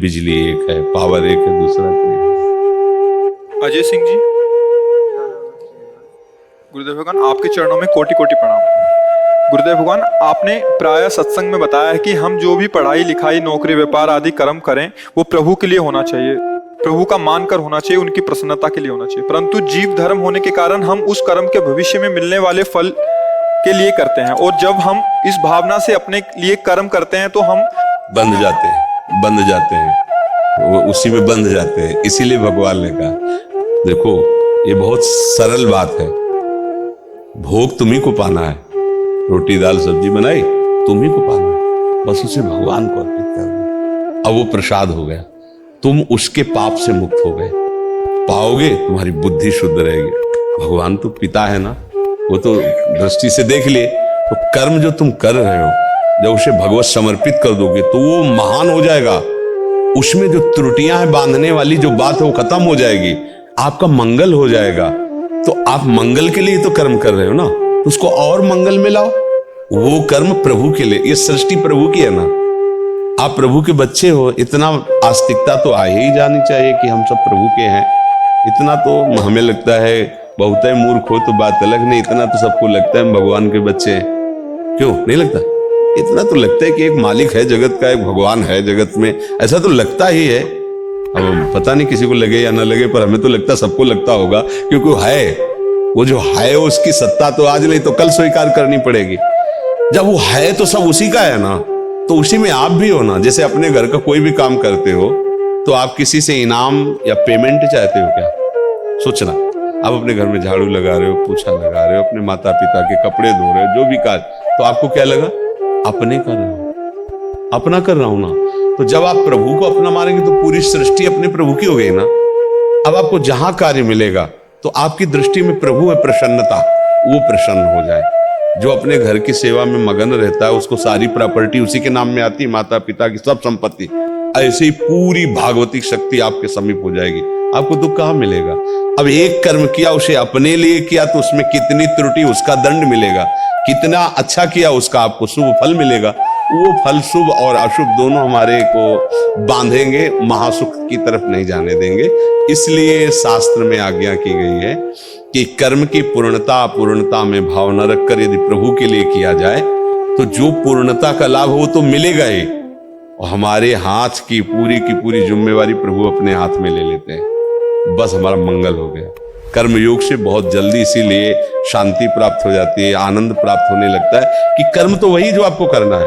बिजली एक है, पावर एक है, दूसरा कोई है। अजय सिंह जी, गुरुदेव भगवान आपके चरणों में कोटि कोटि प्रणाम। गुरुदेव भगवान, आपने प्राय सत्संग में बताया है कि हम जो भी पढ़ाई लिखाई नौकरी व्यापार आदि कर्म करें वो प्रभु के लिए होना चाहिए, प्रभु का मानकर होना चाहिए, उनकी प्रसन्नता के लिए होना चाहिए। परंतु जीव धर्म होने के कारण हम उस कर्म के भविष्य में मिलने वाले फल के लिए करते हैं, और जब हम इस भावना से अपने लिए कर्म करते हैं तो हम बंध जाते हैं, वो उसी में बंध जाते हैं। इसीलिए भगवान ने कहा, देखो ये बहुत सरल बात है, भोग तुम्ही को पाना है, रोटी दाल सब्जी बनाई तुम्ही को पाना है, बस उसे भगवान को अर्पित कर दो। अब वो प्रसाद हो गया, तुम उसके पाप से मुक्त हो गए, पाओगे, तुम्हारी बुद्धि शुद्ध रहेगी। भगवान तो पिता है ना, वो तो दृष्टि से देख ले, तो कर्म जो तुम कर रहे हो जब उसे भगवत समर्पित कर दोगे तो वो महान हो जाएगा। उसमें जो त्रुटियां हैं, बांधने वाली जो बात है वो खत्म हो जाएगी, आपका मंगल हो जाएगा। तो आप मंगल के लिए तो कर्म कर रहे हो ना, तो उसको और मंगल में लाओ। वो कर्म प्रभु के लिए, ये सृष्टि प्रभु की है ना, आप प्रभु के बच्चे हो, इतना आस्तिकता तो आ ही जानी चाहिए कि हम सब प्रभु के हैं। इतना तो हमें लगता है, बहुत है मूर्ख हो तो बात अलग, नहीं इतना तो सबको लगता है हम भगवान के बच्चे हैं। क्यों नहीं लगता? इतना तो लगता है कि एक मालिक है जगत का, एक भगवान है जगत में, ऐसा तो लगता ही है। अब पता नहीं किसी को लगे या ना लगे, पर हमें तो लगता, सबको लगता होगा, क्योंकि है, वो जो है उसकी सत्ता तो आज नहीं तो कल स्वीकार करनी पड़ेगी। जब वो है तो सब उसी का है ना, तो उसी में आप भी हो ना। जैसे अपने घर का कोई भी काम करते हो तो आप किसी से इनाम या पेमेंट चाहते हो क्या? सोचना, आप अपने घर में झाड़ू लगा रहे हो, पोछा लगा रहे हो, अपने माता पिता के कपड़े धो रहे हो, जो भी कार्य, तो आपको क्या लगा? अपने कर रहे हो, अपना कर रहा हूं ना। तो जब आप प्रभु को अपना मानेंगे तो पूरी सृष्टि अपने प्रभु की हो गई ना। अब आपको जहां कार्य मिलेगा तो आपकी दृष्टि में प्रभु है, प्रसन्नता, वो प्रसन्न हो जाए। जो अपने घर की सेवा में मगन रहता है उसको सारी प्रॉपर्टी उसी के नाम में आती, माता पिता की सब संपत्ति, ऐसे ही पूरी भागवतिक शक्ति आपके समीप हो जाएगी, आपको दुख कहां मिलेगा। अब एक कर्म किया, उसे अपने लिए किया, तो उसमें कितनी त्रुटि उसका दंड मिलेगा, कितना अच्छा किया उसका आपको शुभ फल मिलेगा। वो फल शुभ और अशुभ दोनों हमारे को बांधेंगे, महासुख की तरफ नहीं जाने देंगे। इसलिए शास्त्र में आज्ञा की गई है कि कर्म की पूर्णता में भाव न रखकर यदि प्रभु के लिए किया जाए तो जो पूर्णता का लाभ हो तो मिलेगा ही, और हमारे हाथ की पूरी जिम्मेवारी प्रभु अपने हाथ में ले लेते हैं, बस हमारा मंगल हो गया। कर्म योग से बहुत जल्दी इसीलिए शांति प्राप्त हो जाती है, आनंद प्राप्त होने लगता है कि कर्म तो वही जो आपको करना है,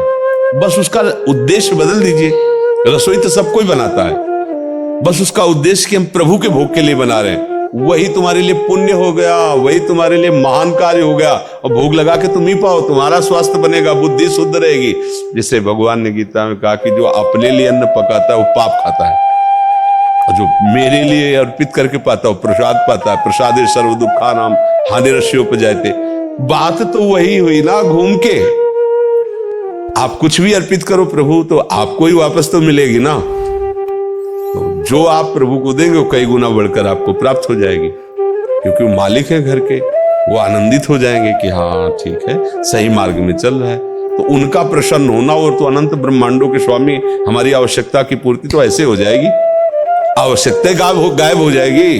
बस उसका उद्देश्य बदल दीजिए। रसोई तो सब कोई बनाता है, बस उसका उद्देश्य कि हम प्रभु के भोग के लिए बना रहे हैं, वही तुम्हारे लिए पुण्य हो गया, वही तुम्हारे लिए महान कार्य हो गया। और भोग लगा के तुम ही पाओ, तुम्हारा स्वास्थ्य बनेगा, बुद्धि शुद्ध रहेगी। जिसे भगवान ने गीता में कहा कि जो अपने लिए अन्न पकाता है वो पाप खाता है, और जो मेरे लिए अर्पित करके पाता है वो प्रसाद पाता है। प्रसादे सर्व दुखा नाम हानिरस्योपजायते। बात तो वही हुई ना, घूम के आप कुछ भी अर्पित करो प्रभु तो आपको ही वापस तो मिलेगी ना। तो जो आप प्रभु को देंगे वो कई गुना बढ़कर आपको प्राप्त हो जाएगी, क्योंकि वो मालिक है घर के। वो आनंदित हो जाएंगे कि हाँ ठीक है, सही मार्ग में चल रहा है। तो उनका प्रसन्न होना, और तो अनंत ब्रह्मांडों के स्वामी, हमारी आवश्यकता की पूर्ति तो ऐसे हो जाएगी। आवश्यकता गायब हो जाएगी,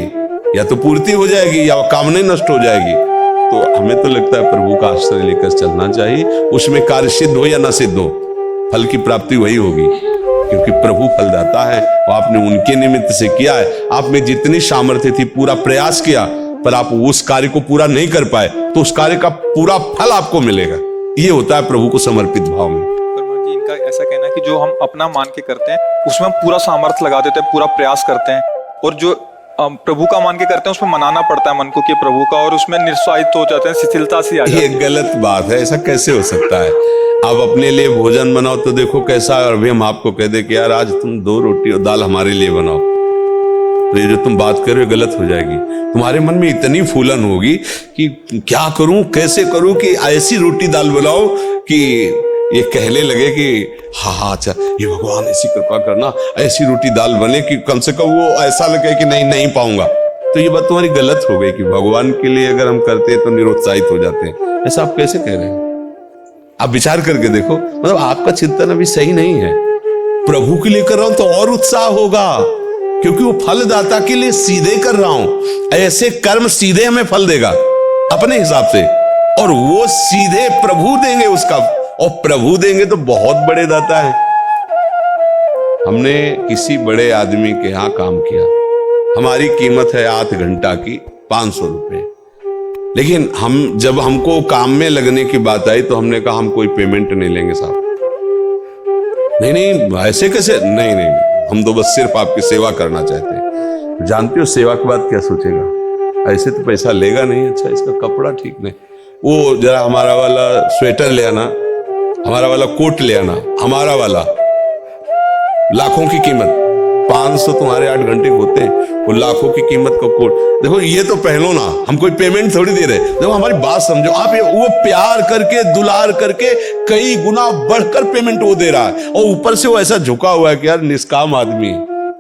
या तो पूर्ति हो जाएगी या कामना नष्ट हो जाएगी। तो हमें तो लगता है प्रभु का आश्रय लेकर चलना चाहिए, उसमें कार्य सिद्ध हो या न सिद्ध हो, फल की प्राप्ति वही होगी, क्योंकि प्रभु फलदाता है। और आपने उनके निमित्त से किया है, आप में जितनी सामर्थ्य थी पूरा प्रयास किया, पर आप उस कार्य को पूरा नहीं कर पाए, तो उस कार्य का पूरा फल आपको मिलेगा। ये होता है प्रभु को समर्पित भाव में। इनका ऐसा कहना है कि जो हम अपना मान के करते हैं उसमें हम पूरा सामर्थ्य लगा देते हैं, पूरा प्रयास करते हैं, और जो प्रभु का मान के करते हैं उसमें मनाना पड़ता है मन को कि प्रभु का, और उसमें निरुत्साहित हो जाते हैं, शिथिलता सी आ जाती है। ये गलत बात है, ऐसा कैसे हो सकता है? आप अपने लिए भोजन बनाओ तो देखो कैसा, और अभी हम आपको कह दे कि यार आज तुम 2 रोटी और दाल हमारे लिए बनाओ, तो ये जो तुम बात कर रहे हो गलत हो जाएगी। तुम्हारे मन में इतनी फूलन होगी कि क्या करूं, कैसे करूं कि ऐसी रोटी दाल बनाओ कि ये कहने लगे कि हाँ अच्छा, ये भगवान ऐसी कृपा करना, ऐसी रोटी दाल बने कि कम से कम वो ऐसा लगे कि नहीं पाऊंगा। तो ये बात तुम्हारी गलत हो गई कि भगवान के लिए अगर हम करते हैं तो निरुत्साहित हो जाते हैं। ऐसा आप कैसे कह रहे हैं? आप विचार करके देखो, मतलब आपका चिंतन अभी सही नहीं है। प्रभु के लिए कर रहा हूं तो और उत्साह होगा, क्योंकि वो फलदाता के लिए सीधे कर रहा हूं। ऐसे कर्म सीधे हमें फल देगा अपने हिसाब से, और वो सीधे प्रभु देंगे उसका, और प्रभु देंगे तो बहुत बड़े दाता है। हमने किसी बड़े आदमी के यहां काम किया, हमारी कीमत है 8 घंटा की 500 रुपए, लेकिन हम जब हमको काम में लगने की बात आई तो हमने कहा हम कोई पेमेंट नहीं लेंगे साहब। नहीं ऐसे कैसे, नहीं हम तो बस सिर्फ आपकी सेवा करना चाहते हैं। जानते हो सेवा के बाद क्या सोचेगा, ऐसे तो पैसा लेगा नहीं, अच्छा इसका कपड़ा ठीक नहीं, वो जरा हमारा वाला स्वेटर ले आना, हमारा वाला कोट ले आना, हमारा वाला लाखों की कीमत, 500 तुम्हारे 8 घंटे होते हैं, वो लाखों की कीमत का कोट, देखो ये तो पहलो ना, हम कोई पेमेंट थोड़ी दे रहे। देखो हमारी बात समझो आप, ये वो प्यार करके दुलार करके कई गुना बढ़कर पेमेंट वो दे रहा है, और ऊपर से वो ऐसा झुका हुआ है कि यार निष्काम आदमी।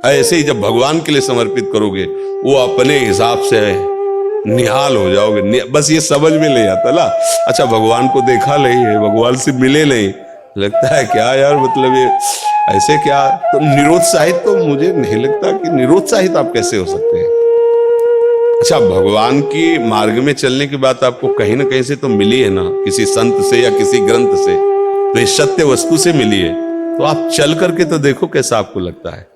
ऐसे ही जब भगवान के लिए समर्पित करोगे, वो अपने हिसाब से निहाल हो जाओगे। बस ये समझ में नहीं आता ना, अच्छा भगवान को देखा नहीं है, भगवान से मिले नहीं, लगता है क्या यार, मतलब ये ऐसे क्या। तो निरुत्साहित तो मुझे नहीं लगता कि निरुत्साहित आप कैसे हो सकते हैं। अच्छा भगवान की मार्ग में चलने की बात आपको कहीं ना कहीं से तो मिली है ना, किसी संत से या किसी ग्रंथ से, तो इस सत्य वस्तु से मिली है, तो आप चल करके तो देखो कैसा आपको लगता है।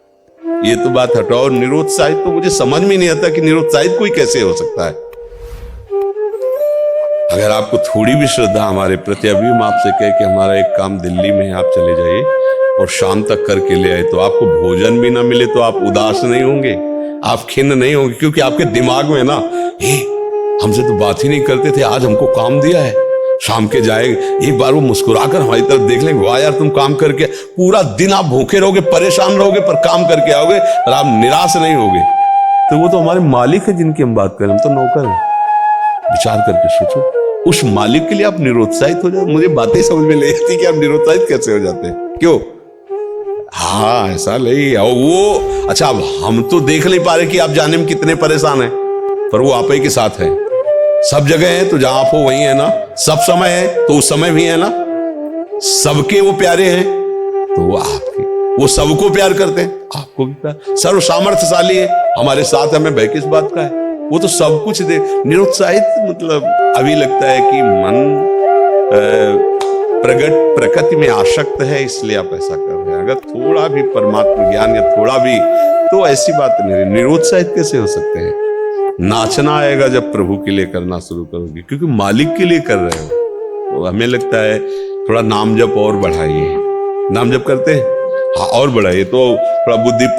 ये तो बात हटाओ, निरुत्साहित तो मुझे समझ में नहीं आता कि निरुत्साहित कोई कैसे हो सकता है। अगर आपको थोड़ी भी श्रद्धा हमारे प्रति, अभी हम आपसे कहे कि हमारा एक काम दिल्ली में है, आप चले जाइए और शाम तक करके ले आए, तो आपको भोजन भी ना मिले तो आप उदास नहीं होंगे, आप खिन्न नहीं होंगे, क्योंकि आपके दिमाग में ना, हमसे तो बात ही नहीं करते थे, आज हमको काम दिया है, शाम के जाएंगे, एक बार वो मुस्कुराकर हमारी तरफ देख लेंगे, वाह यार तुम काम करके, पूरा दिन आप भूखे रहोगे, परेशान रहोगे, पर काम करके आओगे और आप निराश नहीं होगे। तो वो तो हमारे मालिक है जिनकी हम बात करें, हम तो नौकर हैं। विचार करके सोचो, उस मालिक के लिए आप निरुत्साहित हो जाओ। मुझे बातें समझ में नहीं आती कि आप निरुत्साहित कैसे हो जाते हैं, क्यों? हाँ ऐसा नहीं, और वो अच्छा, अब हम तो देख नहीं पा रहे कि आप जाने में कितने परेशान हैं, पर वो आप ही के साथ है, सब जगह है, तो जहां आप हो वहीं है ना, सब समय है तो उस समय भी है ना, सबके वो प्यारे हैं तो वो आपके, वो सबको प्यार करते हैं, आपको भी प्यार, सर्व सामर्थ्यशाली है, हमारे साथ, हमें भय किस बात का है, वो तो सब कुछ दे। निरुत्साहित मतलब अभी लगता है कि मन प्रकृति में आसक्त है, इसलिए आप ऐसा कर रहे हैं। अगर थोड़ा भी परमात्मा ज्ञान या थोड़ा भी, तो ऐसी बात नहीं, निरुत्साहित कैसे हो सकते हैं। नाचना आएगा जब प्रभु के लिए करना शुरू करोगे, क्योंकि मालिक के लिए कर रहे हो। तो हमें लगता है थोड़ा नाम जप और बढ़ाइए, नाम जप करते हैं, हाँ और बढ़ाइए, तो थोड़ा बुद्धि पर